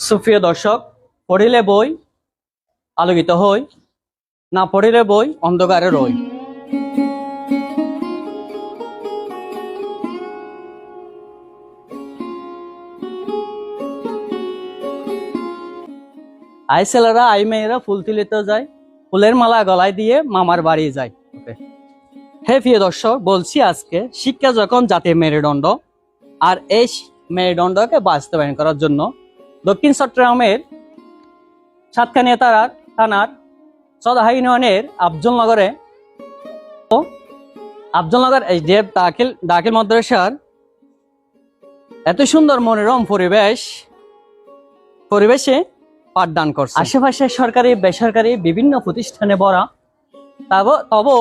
সুপ্রিয় দর্শক, পড়িলে বই আলোকিত হই, না পড়িলে বই অন্ধকারে রই। আই ছেলেরা আই মেয়েরা ফুল তুলিতে যায়, ফুলের মালা গলায় দিয়ে মামার বাড়ি যায়। হে প্রিয় দর্শক, বলছি আজকে শিক্ষা যখন জাতীয় মেরুদণ্ড, আর এই মেরুদণ্ডকে বাস্তবায়ন করার জন্য দক্ষিণ চট্টগ্রামের সাতকানিয়া থানার সদহা ইউনিয়নের আফজলনগর এইচডিএফ দাখিল মাদ্রাসার এত সুন্দর মনোরম পরিবেশে পাঠদান করছে। আশেপাশে সরকারি বেসরকারি বিভিন্ন প্রতিষ্ঠানে ভরা, তবু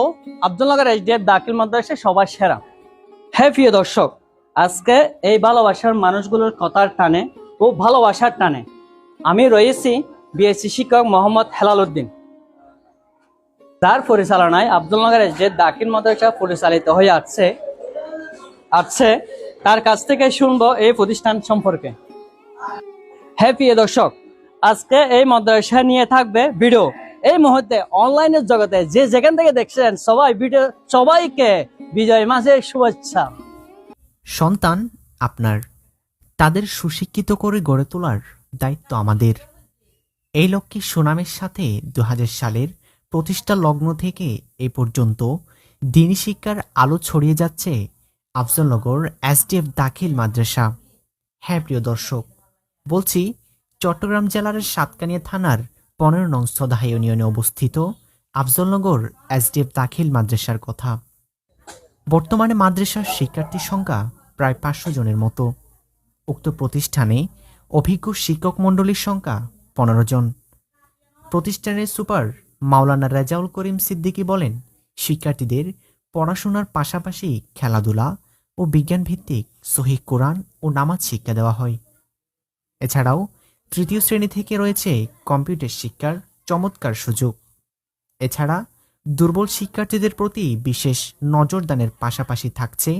আফজলনগর এইচডিএফ দাখিল মাদ্রাসা সবার সেরা। হ্যাঁ প্রিয় দর্শক, আজকে এই ভালোবাসার মানুষগুলোর কথার টানে ও ভালোবাসার টানে আমি রয়েছি বিএসসি শিক্ষক মোহাম্মদ হেলাল উদ্দিন, তার পরিচালনায় আফজলনগর এইচডিএফ দাখিল মাদ্রাসা পরিচালিত হয়ে আসছে। তার কাছ থেকে শুনবো এই প্রতিষ্ঠান সম্পর্কে। হ্যাঁ প্রিয় দর্শক, আজকে এই মাদ্রাসা নিয়ে থাকবে ভিডিও। এই মুহূর্তে অনলাইনের জগতে যে যেখান থেকে দেখছেন সবাইকে বিজয় মাসের শুভেচ্ছা। সন্তান আপনার, তাদের সুশিক্ষিত করে গড়ে তোলার দায়িত্ব আমাদের। এই লক্ষ্যে সুনামের সাথে 2000 সালের প্রতিষ্ঠা লগ্ন থেকে এ পর্যন্ত দ্বীনি শিক্ষার আলো ছড়িয়ে যাচ্ছে আফজলনগর এসডিএফ দাখিল মাদ্রাসা। হ্যাঁ প্রিয় দর্শক, বলছি চট্টগ্রাম জেলার সাতকানিয়া থানার 15 নং সদহা ইউনিয়নে অবস্থিত আফজলনগর এসডিএফ দাখিল মাদ্রাসার কথা। বর্তমানে মাদ্রাসার শিক্ষার্থীর সংখ্যা প্রায় 500 জনের মতো। উক্ত প্রতিষ্ঠানে অভিজ্ঞ শিক্ষক মণ্ডলীর সংখ্যা 15 জন। প্রতিষ্ঠানের সুপার মাওলানা রেজাউল করিম সিদ্দিকী বলেন, শিক্ষার্থীদের পড়াশোনার পাশাপাশি খেলাধুলা ও বিজ্ঞান ভিত্তিক সহিহ কোরআন ও নামাজ শিক্ষা দেওয়া হয়। এছাড়াও তৃতীয় শ্রেণী থেকে রয়েছে কম্পিউটার শিক্ষার চমৎকার সুযোগ। এছাড়া দুর্বল শিক্ষার্থীদের প্রতি বিশেষ নজরদানের পাশাপাশি থাকছে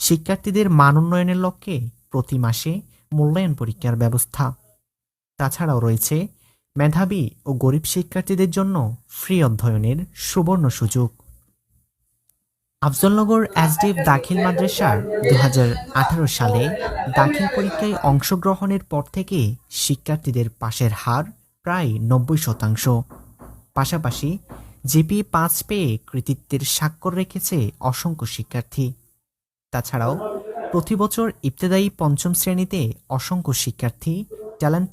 শিক্ষার্থীদের মান উন্নয়নের লক্ষ্যে প্রতি মাসে মূল্যায়ন পরীক্ষার ব্যবস্থা। তাছাড়াও রয়েছে মেধাবী ও গরিব শিক্ষার্থীদের জন্য ফ্রি অধ্যয়নের সুবর্ণ সুযোগ। আফজলনগর এসডিএফ দাখিল মাদ্রাসার 2018 সালে দাখিল পরীক্ষায় অংশগ্রহণের পর থেকে শিক্ষার্থীদের পাশের হার প্রায় 90%। পাশাপাশি জিপিএ 5 পেয়ে কৃতিত্বের স্বাক্ষর রেখেছে অসংখ্য শিক্ষার্থী। তাছাড়াও প্রতি বছর ইবতেদায়ী পঞ্চম শ্রেণীতে অসংখ্য শিক্ষার্থী ট্যালেন্ট